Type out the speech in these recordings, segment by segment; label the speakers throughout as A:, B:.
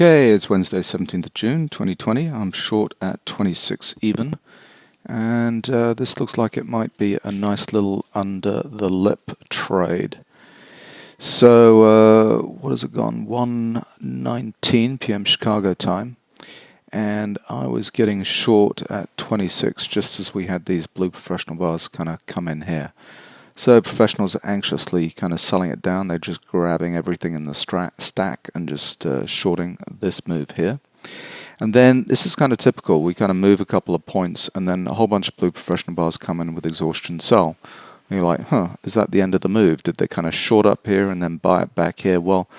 A: Okay, it's Wednesday, 17th of June, 2020. I'm short at 26 even, and this looks like it might be a nice little under the lip trade. So, what has it gone? 1:19 p.m. Chicago time, and I was getting short at 26 just as we had these blue professional bars kind of come in here. So professionals are anxiously kind of selling it down. They're just grabbing everything in the stack and just shorting this move here. And then this is kind of typical. We kind of move a couple of points and then a whole bunch of blue professional bars come in with exhaustion sell. And you're like, is that the end of the move? Did they kind of short up here and then buy it back here? Well,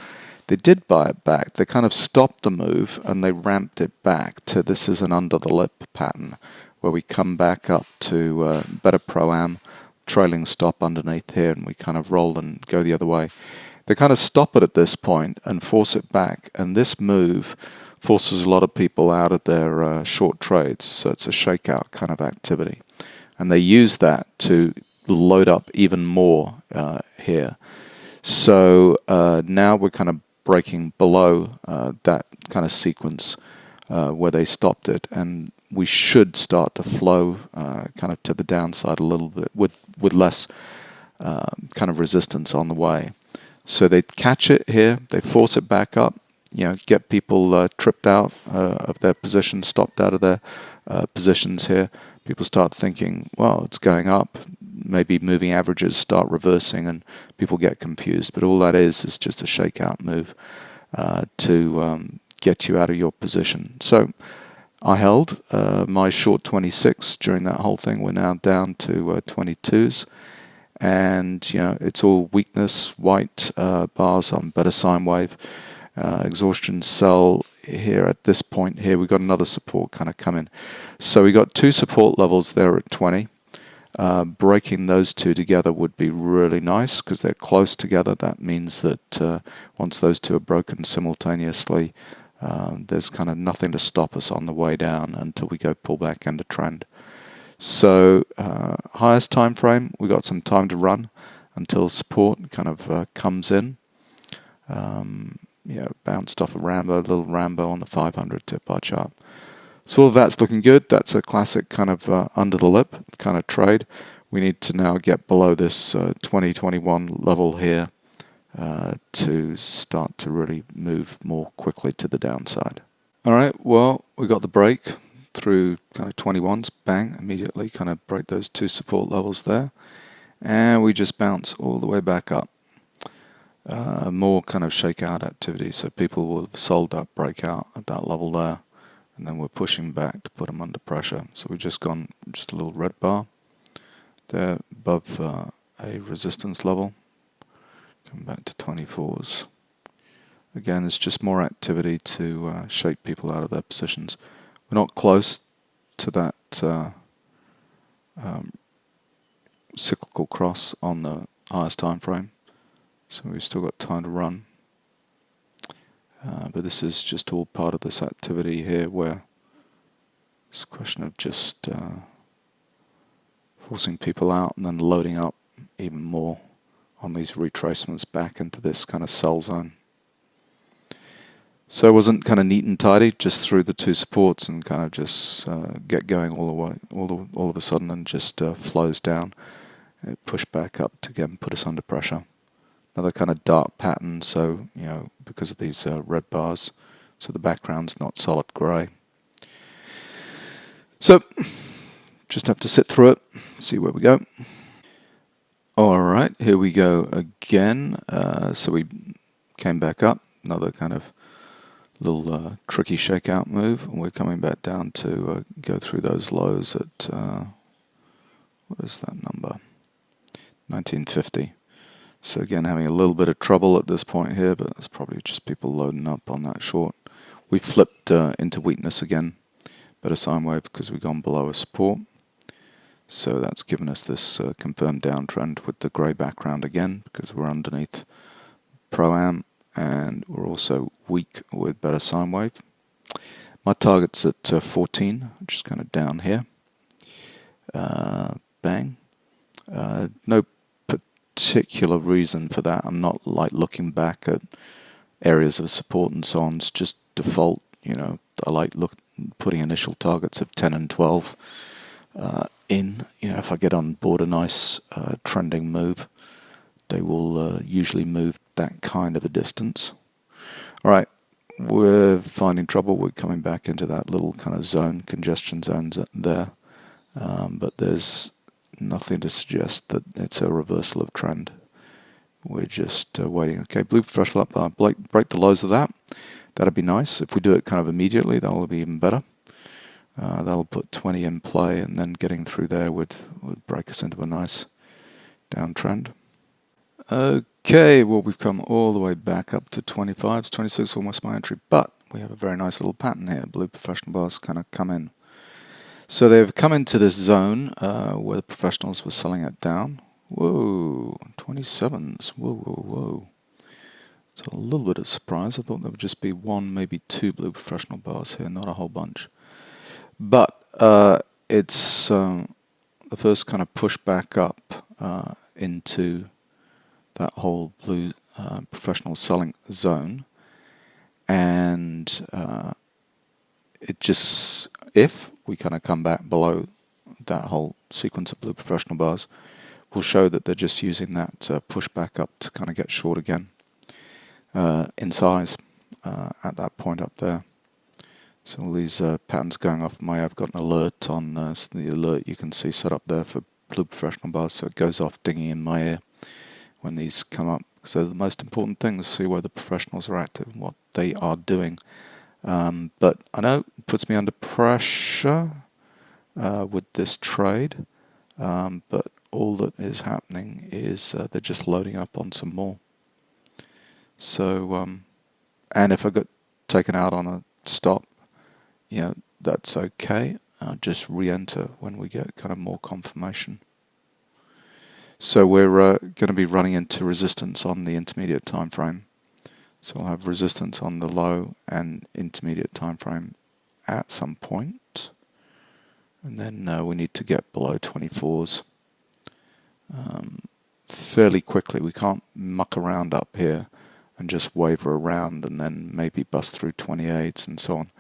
A: they did buy it back. They kind of stopped the move and they ramped it back to this is an under the lip pattern where we come back up to better pro-am. Trailing stop underneath here, and we kind of roll and go the other way. They kind of stop it at this point and force it back, and this move forces a lot of people out of their short trades, so it's a shakeout kind of activity. And they use that to load up even more here. So now we're kind of breaking below that kind of sequence where they stopped it, and we should start to flow kind of to the downside a little bit with less kind of resistance on the way. So they catch it here, they force it back up, get people tripped out of their positions, stopped out of their positions here. People start thinking, well, it's going up. Maybe moving averages start reversing and people get confused. But all that is just a shakeout move to get you out of your position. So I held my short 26 during that whole thing. We're now down to 22s, and it's all weakness, white bars on better sine wave, exhaustion sell here at this point here. We got another support kind of coming, so we got two support levels there at 20. Breaking those two together would be really nice because they're close together. That means that once those two are broken simultaneously, there's kind of nothing to stop us on the way down until we go pull back into trend. So highest time frame, we got some time to run until support kind of comes in. Bounced off a little Rambo on the 500 tip bar chart. So all of that's looking good. That's a classic kind of under the lip kind of trade. We need to now get below this 2021 level here to start to really move more quickly to the downside. All right, well, we got the break through kind of 21s, bang, immediately kind of break those two support levels there, and we just bounce all the way back up. More kind of shakeout activity, so people will have sold that breakout at that level there, and then we're pushing back to put them under pressure. So we've just gone just a little red bar there above a resistance level. Come back to 24s. Again, it's just more activity to shake people out of their positions. We're not close to that cyclical cross on the highest time frame, so we've still got time to run. But this is just all part of this activity here, where it's a question of just forcing people out and then loading up even more on these retracements back into this kind of sell zone. So it wasn't kind of neat and tidy, just through the two supports and kind of just get going all the way, all of a sudden, and just flows down. It pushed back up to again put us under pressure. Another kind of dark pattern, so because of these red bars, so the background's not solid grey. So just have to sit through it, see where we go. Alright, here we go again. So we came back up, another kind of little tricky shakeout move, and we're coming back down to go through those lows at, what is that number? 1950. So again, having a little bit of trouble at this point here, but it's probably just people loading up on that short. We flipped into weakness again, better sine wave because we've gone below a support. So that's given us this confirmed downtrend with the grey background again, because we're underneath pro-am and we're also weak with better sine wave. My target's at 14, which is kind of down here. Bang. No particular reason for that. I'm not like looking back at areas of support and so on. It's just default. I like putting initial targets of 10 and 12 in. If I get on board a nice trending move, they will usually move that kind of a distance. All right, we're finding trouble. We're coming back into that little kind of zone, congestion zones there, but there's nothing to suggest that it's a reversal of trend. We're just waiting. Okay, blue professional up bar, break the lows of that. That'd be nice. If we do it kind of immediately, that'll be even better. That'll put 20 in play, and then getting through there would break us into a nice downtrend. Okay, well, we've come all the way back up to 25s, 26 almost my entry, but we have a very nice little pattern here. Blue professional bars kind of come in. So they've come into this zone where the professionals were selling it down. Whoa, 27s, whoa, whoa, whoa. It's a little bit of surprise. I thought there would just be one, maybe two blue professional bars here, not a whole bunch. But it's the first kind of push back up into that whole blue professional selling zone, and it just, if we kind of come back below that whole sequence of blue professional bars, will show that they're just using that push back up to kind of get short again in size at that point up there. So all these patterns going off I've got an alert on, so the alert you can see set up there for blue professional bars, so it goes off dinging in my ear when these come up. So the most important thing is to see where the professionals are active and what they are doing. But I know it puts me under pressure with this trade, but all that is happening is they're just loading up on some more. So, and if I got taken out on a stop, that's okay. I'll just re-enter when we get kind of more confirmation. So we're going to be running into resistance on the intermediate time frame. So we'll have resistance on the low and intermediate time frame at some point. And then we need to get below 24s fairly quickly. We can't muck around up here and just waver around and then maybe bust through 28s and so on.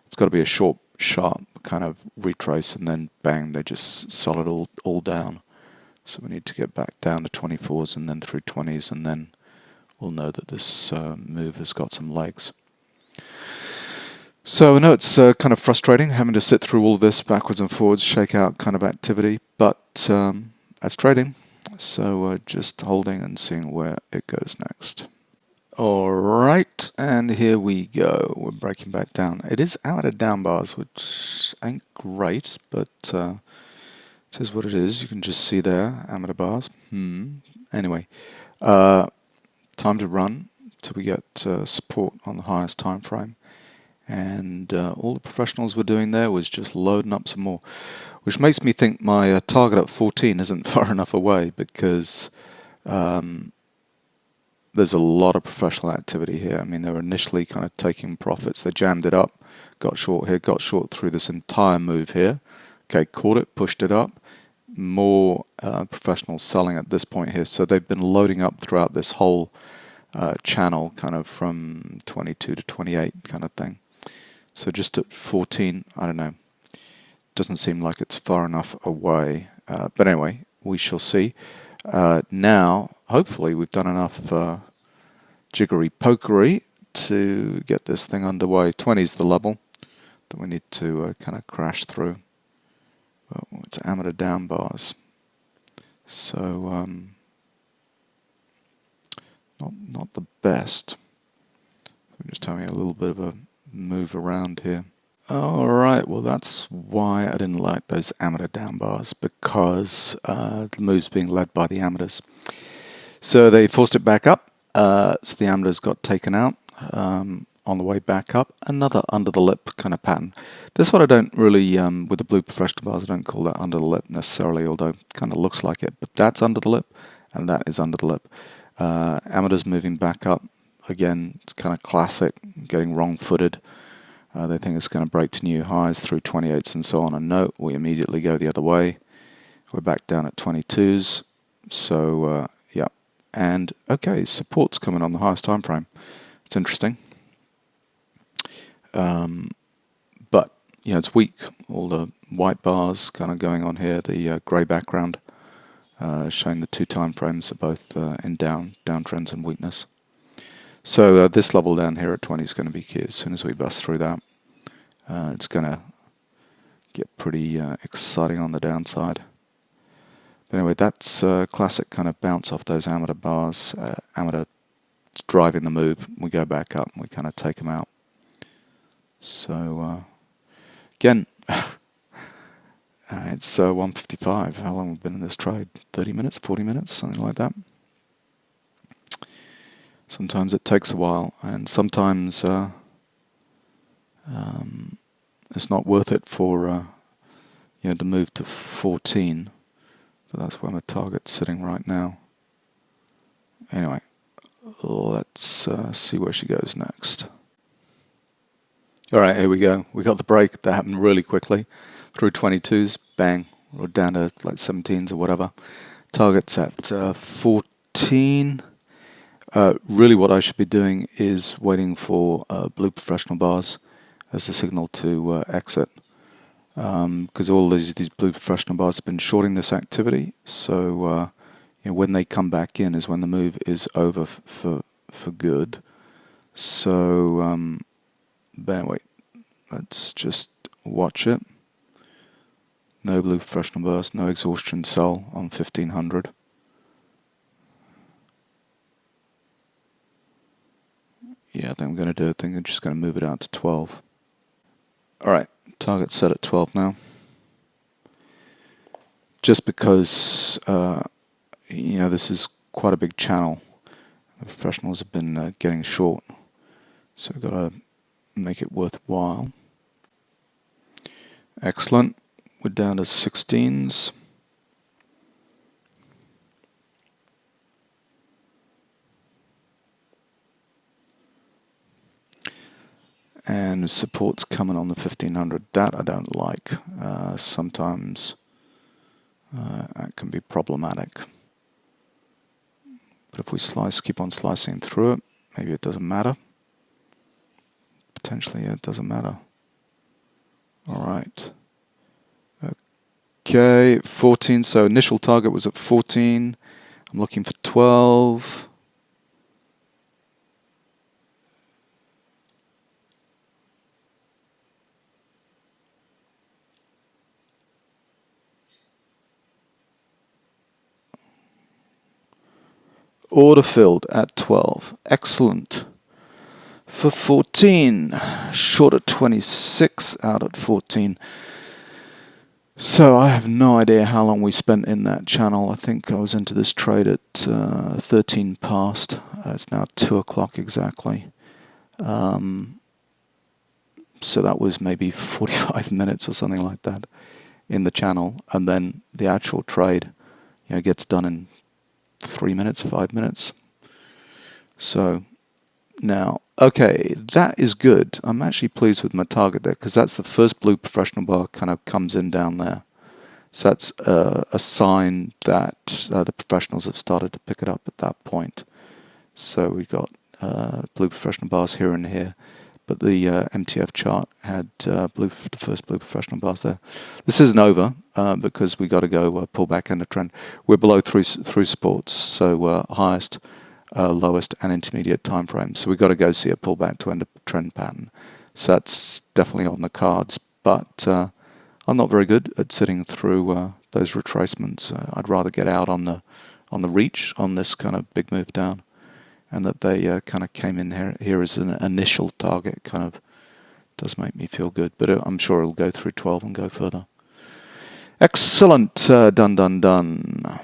A: It's got to be a short, sharp kind of retrace, and then bang, they just sell it all down. So we need to get back down to 24s and then through 20s, and then we'll know that this move has got some legs. So I know it's kind of frustrating having to sit through all of this backwards and forwards, shakeout kind of activity, but that's trading. So just holding and seeing where it goes next. All right, and here we go. We're breaking back down. It is out at down bars, which ain't great, but it is what it is. You can just see there, amateur bars. Anyway, time to run till we get support on the highest time frame. And all the professionals were doing there was just loading up some more, which makes me think my target at 14 isn't far enough away, because there's a lot of professional activity here. I mean, they were initially kind of taking profits. They jammed it up, got short here, got short through this entire move here. Okay, caught it, pushed it up. More professionals selling at this point here. So they've been loading up throughout this whole channel, kind of from 22 to 28 kind of thing. So just at 14, I don't know. Doesn't seem like it's far enough away. But anyway, we shall see. Now, hopefully, we've done enough jiggery pokery to get this thing underway. 20 is the level that we need to kind of crash through. Well, it's amateur down bars, so not the best. We're just having a little bit of a move around here. All right, well, that's why I didn't like those amateur down bars, because the move's being led by the amateurs. So they forced it back up, so the amateurs got taken out on the way back up. Another under the lip kind of pattern. This one I don't really, with the blue professional bars, I don't call that under the lip necessarily, although it kind of looks like it. But that's under the lip, and that is under the lip. Amateurs moving back up. Again, it's kind of classic, getting wrong-footed. They think it's going to break to new highs through 28s and so on. And no, we immediately go the other way. We're back down at 22s. So, yeah. And, okay, support's coming on the highest time frame. It's interesting. But it's weak. All the white bars kind of going on here, the grey background showing the 2 time frames are both in downtrends and weakness. So this level down here at 20 is going to be key. As soon as we bust through that, it's going to get pretty exciting on the downside. But anyway, that's classic kind of bounce off those amateur bars. Amateur driving the move. We go back up and we kind of take them out. So again, it's 1:55. How long have we been in this trade? 30 minutes, 40 minutes, something like that. Sometimes it takes a while, and sometimes it's not worth it for to move to 14. So that's where my target's sitting right now. Anyway, let's see where she goes next. All right, here we go. We got the break. That happened really quickly. Through 22s, bang, or down to like 17s or whatever. Target's at 14. Really what I should be doing is waiting for blue professional bars as the signal to exit. Because all these blue professional bars have been shorting this activity. So when they come back in is when the move is over for good. So but anyway, let's just watch it. No blue professional bars, no exhaustion sell on 1500. Yeah, I think I'm going to do it. I think I'm just going to move it out to 12. Alright, target set at 12 now. Just because, this is quite a big channel. The professionals have been getting short. So we've got to make it worthwhile. Excellent. We're down to 16s. And support's coming on the 1500. That I don't like. Sometimes that can be problematic. But if we keep on slicing through it, maybe it doesn't matter. Potentially it doesn't matter. Alright. Okay, 14. So initial target was at 14. I'm looking for 12. Order filled at 12. Excellent. For 14, short at 26, out at 14. So I have no idea how long we spent in that channel. I think I was into this trade at 13 past. It's now 2 o'clock exactly. So that was maybe 45 minutes or something like that in the channel. And then the actual trade gets done in 3 minutes, 5 minutes. So now, okay, that is good. I'm actually pleased with my target there because that's the first blue professional bar kind of comes in down there. So that's a sign that the professionals have started to pick it up at that point. So we got blue professional bars here and here, but the MTF chart had the first blue professional bars there. This isn't over because we got to go pull back into trend. We're below through supports, so highest, lowest, and intermediate time frames. So we've got to go see a pullback to end a trend pattern. So that's definitely on the cards, but I'm not very good at sitting through those retracements. I'd rather get out on the reach on this kind of big move down, and that they kind of came in here as an initial target kind of does make me feel good. But I'm sure it'll go through 12 and go further. Excellent. Done.